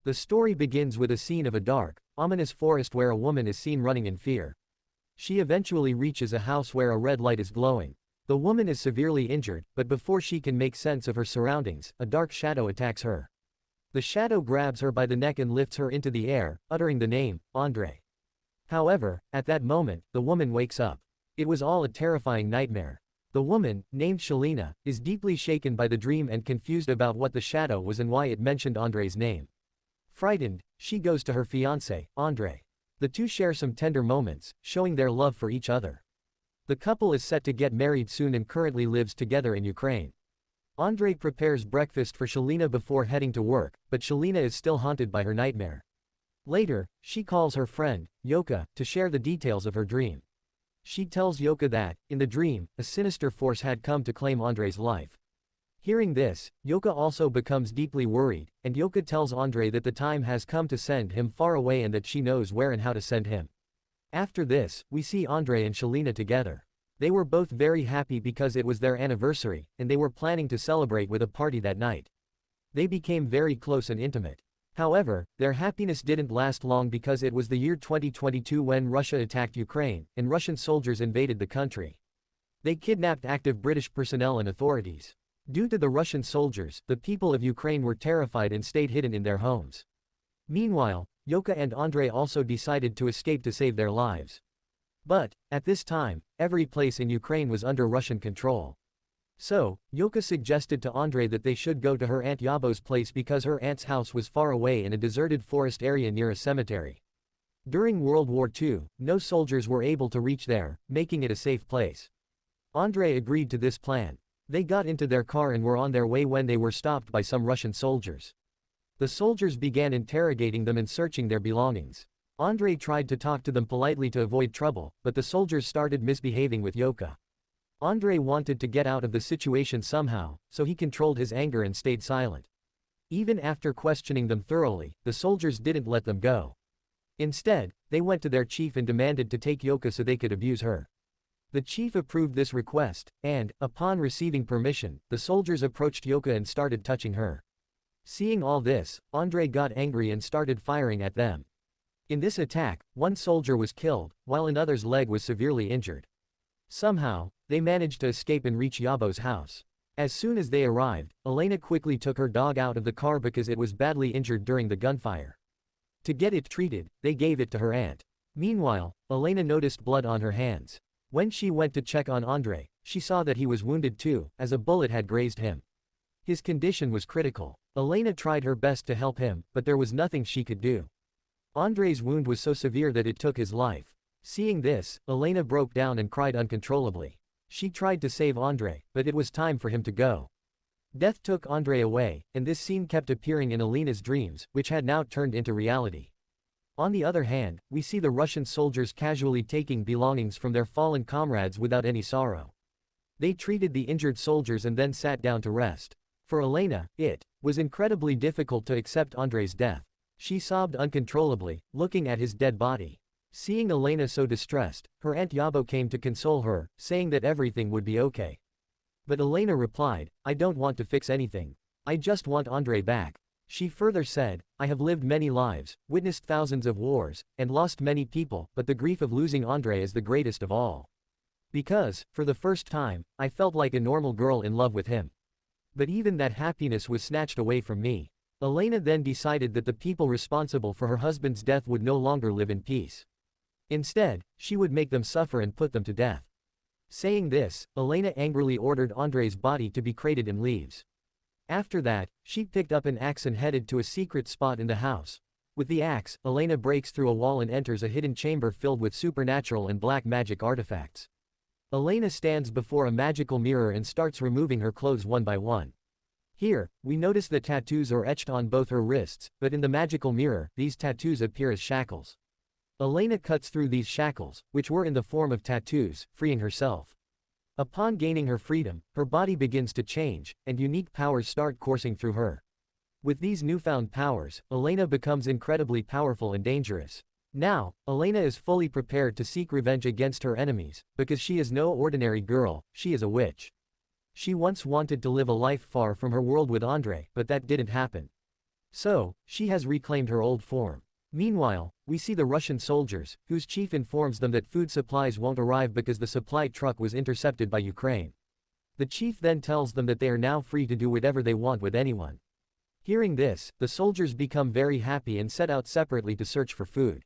The story begins with a scene of a dark, ominous forest where a woman is seen running in fear. She eventually reaches a house where a red light is glowing. The woman is severely injured, but before she can make sense of her surroundings, a dark shadow attacks her. The shadow grabs her by the neck and lifts her into the air, uttering the name, Andrii. However, at that moment, the woman wakes up. It was all a terrifying nightmare. The woman, named Shelina, is deeply shaken by the dream and confused about what the shadow was and why it mentioned Andrei's name. Frightened, she goes to her fiancé, Andrii. The two share some tender moments, showing their love for each other. The couple is set to get married soon and currently lives together in Ukraine. Andrii prepares breakfast for Shelina before heading to work, but Shelina is still haunted by her nightmare. Later, she calls her friend, Yoka, to share the details of her dream. She tells Yoka that, in the dream, a sinister force had come to claim Andrei's life. Hearing this, Yoka also becomes deeply worried, and Yoka tells Andrii that the time has come to send him far away and that she knows where and how to send him. After this, we see Andrii and Shelina together. They were both very happy because it was their anniversary, and they were planning to celebrate with a party that night. They became very close and intimate. However, their happiness didn't last long because it was the year 2022 when Russia attacked Ukraine, and Russian soldiers invaded the country. They kidnapped active British personnel and authorities. Due to the Russian soldiers, the people of Ukraine were terrified and stayed hidden in their homes. Meanwhile, Yoka and Andrii also decided to escape to save their lives. But, at this time, every place in Ukraine was under Russian control. So, Yoka suggested to Andrii that they should go to her aunt Yabo's place because her aunt's house was far away in a deserted forest area near a cemetery. During World War II, no soldiers were able to reach there, making it a safe place. Andrii agreed to this plan. They got into their car and were on their way when they were stopped by some Russian soldiers. The soldiers began interrogating them and searching their belongings. Andrii tried to talk to them politely to avoid trouble, but the soldiers started misbehaving with Yoka. Andrii wanted to get out of the situation somehow, so he controlled his anger and stayed silent. Even after questioning them thoroughly, the soldiers didn't let them go. Instead, they went to their chief and demanded to take Yoka so they could abuse her. The chief approved this request, and, upon receiving permission, the soldiers approached Yoka and started touching her. Seeing all this, Andrii got angry and started firing at them. In this attack, one soldier was killed, while another's leg was severely injured. Somehow, they managed to escape and reach Yabo's house. As soon as they arrived, Olena quickly took her dog out of the car because it was badly injured during the gunfire. To get it treated, they gave it to her aunt. Meanwhile, Olena noticed blood on her hands. When she went to check on Andrii, she saw that he was wounded too, as a bullet had grazed him. His condition was critical. Olena tried her best to help him, but there was nothing she could do. Andrei's wound was so severe that it took his life. Seeing this, Olena broke down and cried uncontrollably. She tried to save Andrii, but it was time for him to go. Death took Andrii away, and this scene kept appearing in Olena's dreams, which had now turned into reality. On the other hand, we see the Russian soldiers casually taking belongings from their fallen comrades without any sorrow. They treated the injured soldiers and then sat down to rest. For Olena, it was incredibly difficult to accept Andrei's death. She sobbed uncontrollably, looking at his dead body. Seeing Olena so distressed, her aunt Yabo came to console her, saying that everything would be okay. But Olena replied, "I don't want to fix anything. I just want Andrii back." She further said, "I have lived many lives, witnessed thousands of wars, and lost many people, but the grief of losing Andrii is the greatest of all. Because, for the first time, I felt like a normal girl in love with him. But even that happiness was snatched away from me." Olena then decided that the people responsible for her husband's death would no longer live in peace. Instead, she would make them suffer and put them to death. Saying this, Olena angrily ordered Andrei's body to be crated in leaves. After that, she picked up an axe and headed to a secret spot in the house. With the axe, Olena breaks through a wall and enters a hidden chamber filled with supernatural and black magic artifacts. Olena stands before a magical mirror and starts removing her clothes one by one. Here, we notice that tattoos are etched on both her wrists, but in the magical mirror, these tattoos appear as shackles. Olena cuts through these shackles, which were in the form of tattoos, freeing herself. Upon gaining her freedom, her body begins to change, and unique powers start coursing through her. With these newfound powers, Olena becomes incredibly powerful and dangerous. Now, Olena is fully prepared to seek revenge against her enemies, because she is no ordinary girl, she is a witch. She once wanted to live a life far from her world with Andrii, but that didn't happen. So, she has reclaimed her old form. Meanwhile, we see the Russian soldiers, whose chief informs them that food supplies won't arrive because the supply truck was intercepted by Ukraine. The chief then tells them that they are now free to do whatever they want with anyone. Hearing this, the soldiers become very happy and set out separately to search for food.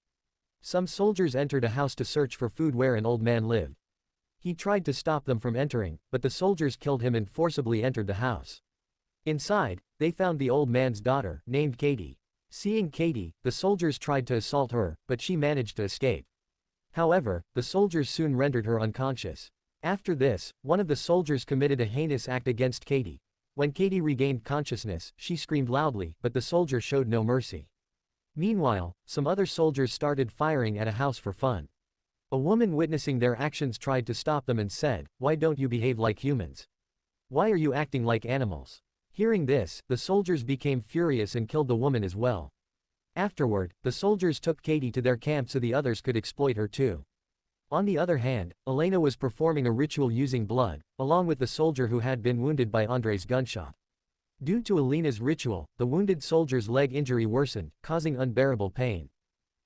Some soldiers entered a house to search for food where an old man lived. He tried to stop them from entering, but the soldiers killed him and forcibly entered the house. Inside, they found the old man's daughter, named Katie. Seeing Katie, the soldiers tried to assault her, but she managed to escape. However, the soldiers soon rendered her unconscious. After this, one of the soldiers committed a heinous act against Katie. When Katie regained consciousness, she screamed loudly, but the soldier showed no mercy. Meanwhile, some other soldiers started firing at a house for fun. A woman witnessing their actions tried to stop them and said, "Why don't you behave like humans? Why are you acting like animals?" Hearing this, the soldiers became furious and killed the woman as well. Afterward, the soldiers took Katie to their camp so the others could exploit her too. On the other hand, Olena was performing a ritual using blood, along with the soldier who had been wounded by Andrei's gunshot. Due to Olena's ritual, the wounded soldier's leg injury worsened, causing unbearable pain.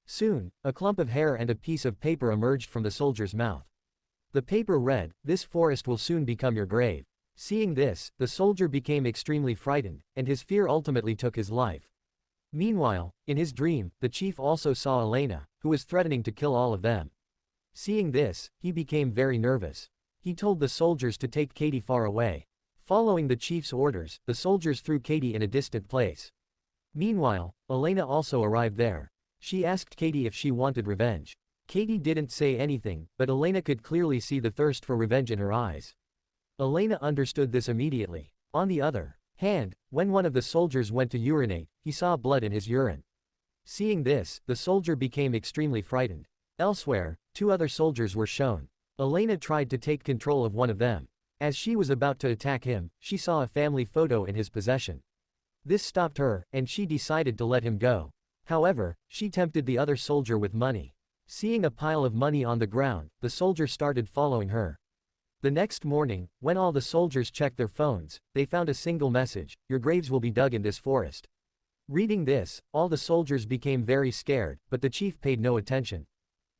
Soon, a clump of hair and a piece of paper emerged from the soldier's mouth. The paper read, "This forest will soon become your grave." Seeing this, the soldier became extremely frightened, and his fear ultimately took his life. Meanwhile, in his dream, the chief also saw Olena, who was threatening to kill all of them. Seeing this, he became very nervous. He told the soldiers to take Katie far away. Following the chief's orders, the soldiers threw Katie in a distant place. Meanwhile, Olena also arrived there. She asked Katie if she wanted revenge. Katie didn't say anything, but Olena could clearly see the thirst for revenge in her eyes. Olena understood this immediately. On the other hand, when one of the soldiers went to urinate, he saw blood in his urine. Seeing this, the soldier became extremely frightened. Elsewhere, two other soldiers were shown. Olena tried to take control of one of them. As she was about to attack him, she saw a family photo in his possession. This stopped her, and she decided to let him go. However, she tempted the other soldier with money. Seeing a pile of money on the ground, the soldier started following her. The next morning, when all the soldiers checked their phones, they found a single message: "Your graves will be dug in this forest." Reading this, all the soldiers became very scared, but the chief paid no attention.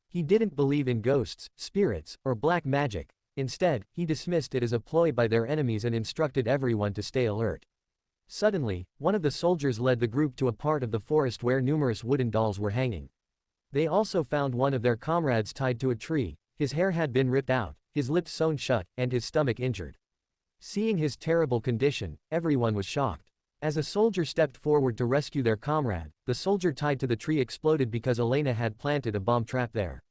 He didn't believe in ghosts, spirits, or black magic. Instead, he dismissed it as a ploy by their enemies and instructed everyone to stay alert. Suddenly, one of the soldiers led the group to a part of the forest where numerous wooden dolls were hanging. They also found one of their comrades tied to a tree. His hair had been ripped out, his lips sewn shut, and his stomach injured. Seeing his terrible condition, everyone was shocked. As a soldier stepped forward to rescue their comrade, the soldier tied to the tree exploded because Olena had planted a bomb trap there.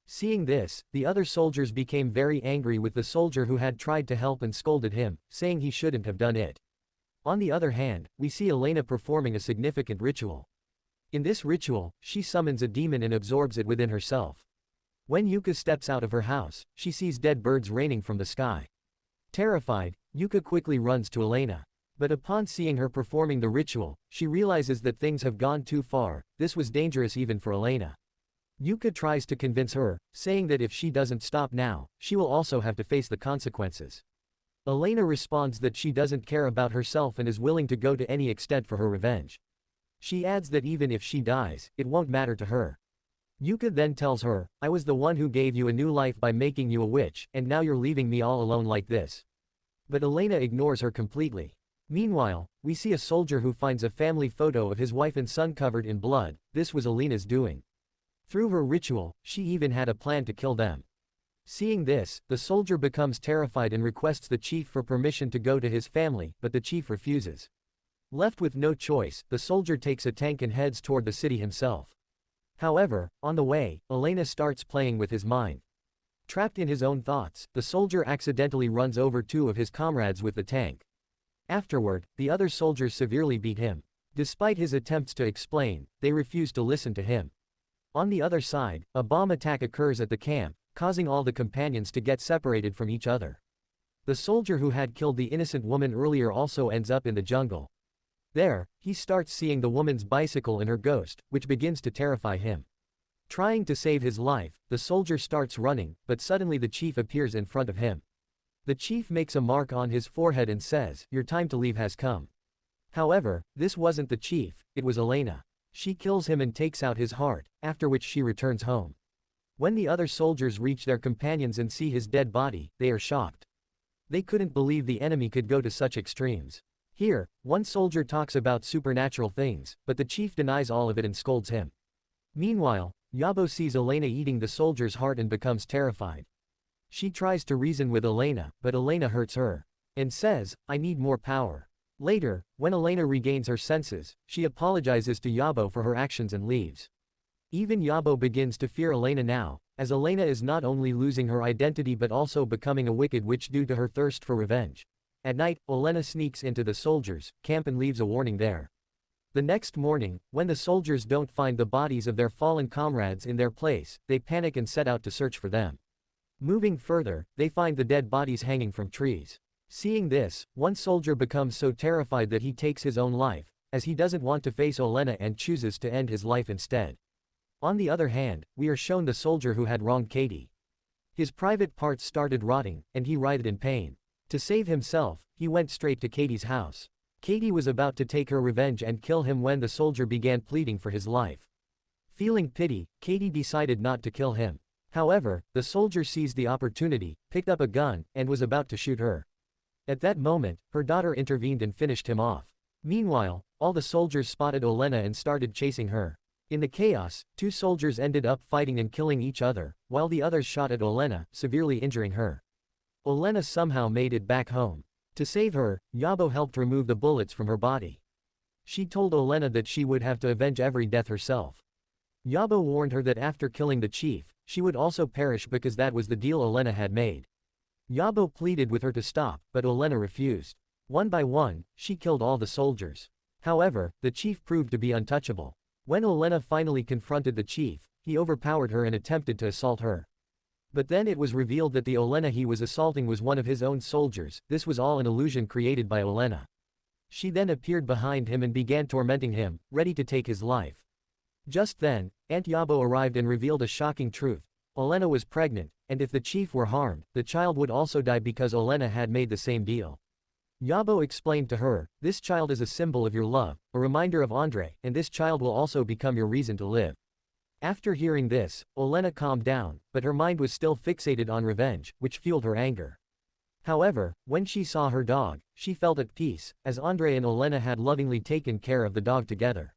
Seeing this, the other soldiers became very angry with the soldier who had tried to help and scolded him, saying he shouldn't have done it. On the other hand, we see Olena performing a significant ritual. In this ritual, she summons a demon and absorbs it within herself. When Yuka steps out of her house, she sees dead birds raining from the sky. Terrified, Yuka quickly runs to Olena. But upon seeing her performing the ritual, she realizes that things have gone too far. This was dangerous even for Olena. Yuka tries to convince her, saying that if she doesn't stop now, she will also have to face the consequences. Olena responds that she doesn't care about herself and is willing to go to any extent for her revenge. She adds that even if she dies, it won't matter to her. Yuka then tells her, "I was the one who gave you a new life by making you a witch, and now you're leaving me all alone like this." But Olena ignores her completely. Meanwhile, we see a soldier who finds a family photo of his wife and son covered in blood. This was Olena's doing. Through her ritual, she even had a plan to kill them. Seeing this, the soldier becomes terrified and requests the chief for permission to go to his family, but the chief refuses. Left with no choice, the soldier takes a tank and heads toward the city himself. However, on the way, Olena starts playing with his mind. Trapped in his own thoughts, the soldier accidentally runs over two of his comrades with the tank. Afterward, the other soldiers severely beat him. Despite his attempts to explain, they refuse to listen to him. On the other side, a bomb attack occurs at the camp, causing all the companions to get separated from each other. The soldier who had killed the innocent woman earlier also ends up in the jungle. There, he starts seeing the woman's bicycle and her ghost, which begins to terrify him. Trying to save his life, the soldier starts running, but suddenly the chief appears in front of him. The chief makes a mark on his forehead and says, "Your time to leave has come." However, this wasn't the chief, it was Olena. She kills him and takes out his heart, after which she returns home. When the other soldiers reach their companions and see his dead body, they are shocked. They couldn't believe the enemy could go to such extremes. Here, one soldier talks about supernatural things, but the chief denies all of it and scolds him. Meanwhile, Yabo sees Olena eating the soldier's heart and becomes terrified. She tries to reason with Olena, but Olena hurts her. And says, "I need more power." Later, when Olena regains her senses, she apologizes to Yabo for her actions and leaves. Even Yabo begins to fear Olena now, as Olena is not only losing her identity but also becoming a wicked witch due to her thirst for revenge. At night, Olena sneaks into the soldiers' camp and leaves a warning there. The next morning, when the soldiers don't find the bodies of their fallen comrades in their place, they panic and set out to search for them. Moving further, they find the dead bodies hanging from trees. Seeing this, one soldier becomes so terrified that he takes his own life, as he doesn't want to face Olena and chooses to end his life instead. On the other hand, we are shown the soldier who had wronged Katie. His private parts started rotting, and he writhed in pain. To save himself, he went straight to Katie's house. Katie was about to take her revenge and kill him when the soldier began pleading for his life. Feeling pity, Katie decided not to kill him. However, the soldier seized the opportunity, picked up a gun, and was about to shoot her. At that moment, her daughter intervened and finished him off. Meanwhile, all the soldiers spotted Olena and started chasing her. In the chaos, two soldiers ended up fighting and killing each other, while the others shot at Olena, severely injuring her. Olena somehow made it back home. To save her, Yabo helped remove the bullets from her body. She told Olena that she would have to avenge every death herself. Yabo warned her that after killing the chief, she would also perish because that was the deal Olena had made. Yabo pleaded with her to stop, but Olena refused. One by one, she killed all the soldiers. However, the chief proved to be untouchable. When Olena finally confronted the chief, he overpowered her and attempted to assault her. But then it was revealed that the Olena he was assaulting was one of his own soldiers. This was all an illusion created by Olena. She then appeared behind him and began tormenting him, ready to take his life. Just then, Aunt Yabo arrived and revealed a shocking truth. Olena was pregnant, and if the chief were harmed, the child would also die because Olena had made the same deal. Yabo explained to her, "This child is a symbol of your love, a reminder of Andrii, and this child will also become your reason to live." After hearing this, Olena calmed down, but her mind was still fixated on revenge, which fueled her anger. However, when she saw her dog, she felt at peace, as Andrii and Olena had lovingly taken care of the dog together.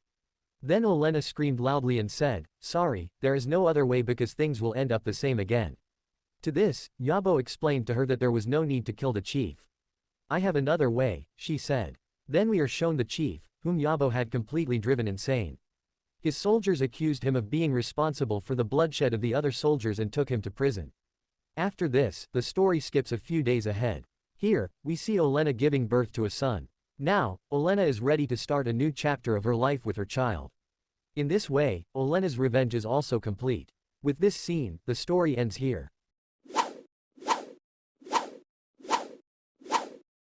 Then Olena screamed loudly and said, "Sorry, there is no other way because things will end up the same again." To this, Yabo explained to her that there was no need to kill the chief. "I have another way," she said. Then we are shown the chief, whom Yabo had completely driven insane. His soldiers accused him of being responsible for the bloodshed of the other soldiers and took him to prison. After this, the story skips a few days ahead. Here, we see Olena giving birth to a son. Now, Olena is ready to start a new chapter of her life with her child. In this way, Olena's revenge is also complete. With this scene, the story ends here.